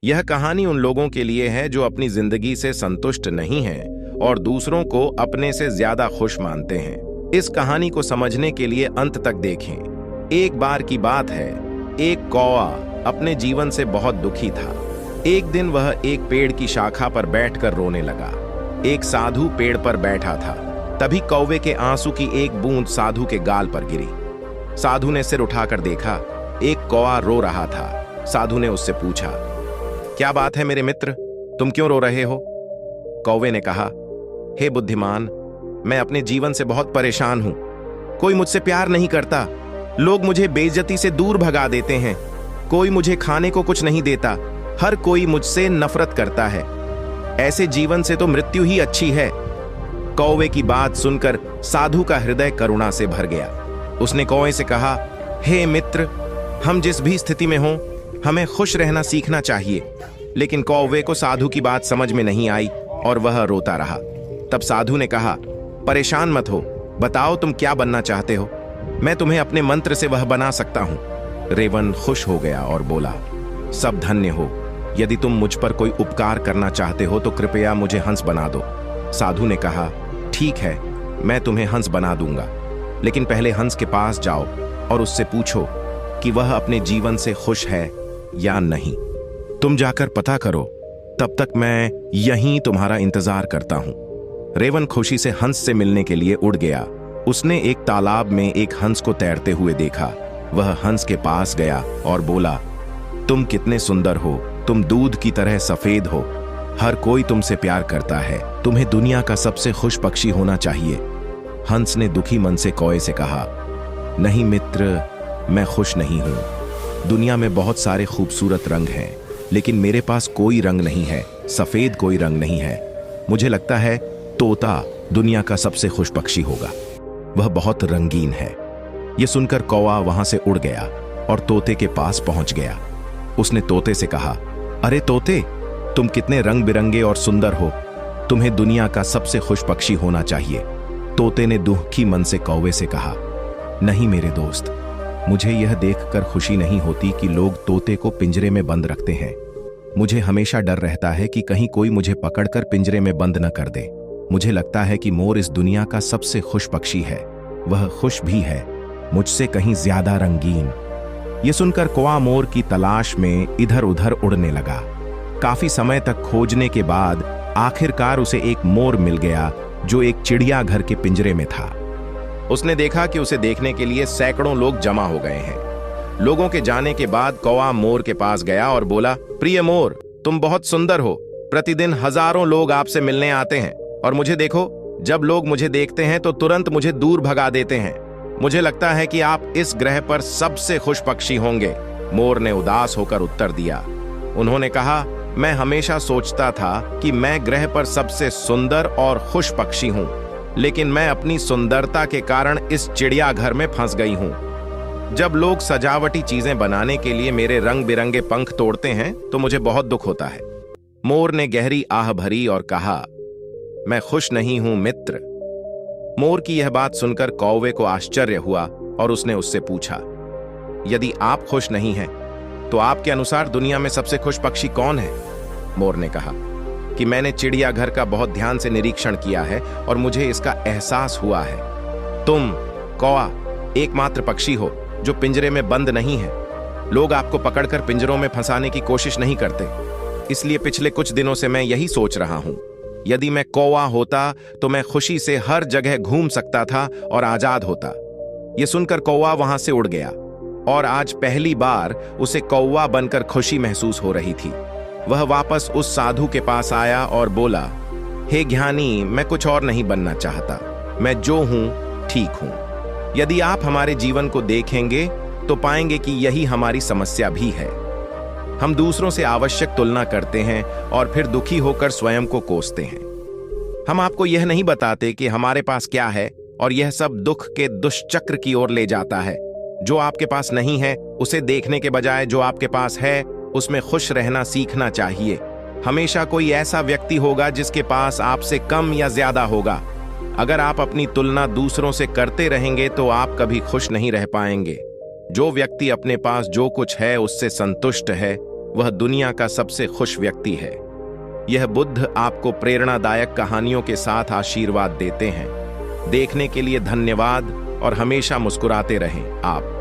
यह कहानी उन लोगों के लिए है जो अपनी जिंदगी से संतुष्ट नहीं हैं और दूसरों को अपने से ज्यादा खुश मानते हैं। इस कहानी को समझने के लिए अंत तक देखें। एक बार की बात है, एक कौवा अपने जीवन से बहुत दुखी था। एक दिन वह एक पेड़ की शाखा पर बैठकर रोने लगा। एक साधु पेड़ पर बैठा था। तभी कौवे के आंसू की एक बूंद साधु के गाल पर गिरी। साधु ने सिर उठाकर देखा, एक कौवा रो रहा था। साधु ने उससे पूछा, क्या बात है मेरे मित्र, तुम क्यों रो रहे हो? कौवे ने कहा, हे बुद्धिमान, मैं अपने जीवन से बहुत परेशान हूं। कोई मुझसे प्यार नहीं करता, लोग मुझे बेइज्जती से दूर भगा देते हैं, कोई मुझे खाने को कुछ नहीं देता, हर कोई मुझसे नफरत करता है। ऐसे जीवन से तो मृत्यु ही अच्छी है। कौवे की बात सुनकर साधु का हृदय करुणा से भर गया। उसने कौवे से कहा, हे मित्र, हम जिस भी स्थिति में हों, हमें खुश रहना सीखना चाहिए। लेकिन कौवे को साधु की बात समझ में नहीं आई और वह रोता रहा। तब साधु ने कहा, परेशान मत हो, बताओ तुम क्या बनना चाहते हो, मैं तुम्हें अपने मंत्र से वह बना सकता हूं। रेवन खुश हो गया और बोला, सब धन्य हो, यदि तुम मुझ पर कोई उपकार करना चाहते हो तो कृपया मुझे हंस बना दो। साधु ने कहा, ठीक है, मैं तुम्हें हंस बना दूंगा, लेकिन पहले हंस के पास जाओ और उससे पूछो कि वह अपने जीवन से खुश है या नहीं। तुम जाकर पता करो, तब तक मैं यहीं तुम्हारा इंतजार करता हूं। रेवन खुशी से हंस से मिलने के लिए उड़ गया। उसने एक तालाब में एक हंस को तैरते हुए देखा। वह हंस के पास गया और बोला, तुम कितने सुंदर हो, तुम दूध की तरह सफेद हो, हर कोई तुमसे प्यार करता है, तुम्हें दुनिया का सबसे खुश पक्षी होना चाहिए। हंस ने दुखी मन से कौवे से कहा, नहीं मित्र, मैं खुश नहीं हूं। दुनिया में बहुत सारे खूबसूरत रंग हैं, लेकिन मेरे पास कोई रंग नहीं है, सफेद कोई रंग नहीं है। मुझे लगता है तोता दुनिया का सबसे खुश पक्षी होगा, वह बहुत रंगीन है। यह सुनकर कौवा वहां से उड़ गया और तोते के पास पहुंच गया। उसने तोते से कहा, अरे तोते, तुम कितने रंग बिरंगे और सुंदर हो, तुम्हें दुनिया का सबसे खुश पक्षी होना चाहिए। तोते ने दुखी मन से कौवे से कहा, नहीं मेरे दोस्त, मुझे यह देखकर खुशी नहीं होती कि लोग तोते को पिंजरे में बंद रखते हैं। मुझे हमेशा डर रहता है कि कहीं कोई मुझे पकड़कर पिंजरे में बंद न कर दे। मुझे लगता है कि मोर इस दुनिया का सबसे खुश पक्षी है, वह खुश भी है, मुझसे कहीं ज्यादा रंगीन। ये सुनकर कौवा मोर की तलाश में इधर उधर उड़ने लगा। काफी समय तक खोजने के बाद आखिरकार उसे एक मोर मिल गया जो एक चिड़ियाघर के पिंजरे में था। उसने देखा कि उसे देखने के लिए सैकड़ों लोग जमा हो गए हैं। लोगों के जाने के बाद कौवा मोर के पास गया और बोला, प्रिय मोर, तुम बहुत सुंदर हो, प्रतिदिन हजारों लोग आपसे मिलने आते हैं और मुझे देखो, जब लोग मुझे देखते हैं तो तुरंत मुझे दूर भगा देते हैं। मुझे लगता है कि आप इस ग्रह पर सबसे खुश पक्षी होंगे। मोर ने उदास होकर उत्तर दिया। उन्होंने कहा, मैं हमेशा सोचता था कि मैं ग्रह पर सबसे सुंदर और खुश पक्षी हूं, लेकिन मैं अपनी सुंदरता के कारण इस चिड़ियाघर में फंस गई हूं। जब लोग सजावटी चीजें बनाने के लिए मेरे रंग बिरंगे पंख तोड़ते हैं तो मुझे बहुत दुख होता है। मोर ने गहरी आह भरी और कहा, मैं खुश नहीं हूं मित्र। मोर की यह बात सुनकर कौवे को आश्चर्य हुआ और उसने उससे पूछा, यदि आप खुश नहीं हैं तो आपके अनुसार दुनिया में सबसे खुश पक्षी कौन है? मोर ने कहा कि मैंने चिड़ियाघर का बहुत ध्यान से निरीक्षण किया है और मुझे इसका एहसास हुआ है। तुम कौवा एकमात्र पक्षी हो जो पिंजरे में बंद नहीं है। लोग आपको पकड़कर पिंजरों में फंसाने की कोशिश नहीं करते। इसलिए पिछले कुछ दिनों से मैं यही सोच रहा हूं, यदि मैं कौवा होता तो मैं खुशी से हर जगह घूम सकता था और आजाद होता। यह सुनकर कौवा वहां से उड़ गया और आज पहली बार उसे कौवा बनकर खुशी महसूस हो रही थी। वह वापस उस साधु के पास आया और बोला, हे ज्ञानी, मैं कुछ और नहीं बनना चाहता, मैं जो हूं ठीक हूं। यदि आप हमारे जीवन को देखेंगे तो पाएंगे कि यही हमारी समस्या भी है। हम दूसरों से आवश्यक तुलना करते हैं और फिर दुखी होकर स्वयं को कोसते हैं। हम आपको यह नहीं बताते कि हमारे पास क्या है और यह सब दुख के दुष्चक्र की ओर ले जाता है। जो आपके पास नहीं है उसे देखने के बजाय जो आपके पास है उसमें खुश रहना सीखना चाहिए। हमेशा कोई ऐसा व्यक्ति होगा जिसके पास आपसे कम या ज्यादा होगा। अगर आप अपनी तुलना दूसरों से करते रहेंगे तो आप कभी खुश नहीं रह पाएंगे। जो व्यक्ति अपने पास जो कुछ है उससे संतुष्ट है वह दुनिया का सबसे खुश व्यक्ति है। यह बुद्ध आपको प्रेरणादायक कहानियों के साथ आशीर्वाद देते हैं। देखने के लिए धन्यवाद और हमेशा मुस्कुराते रहें आप।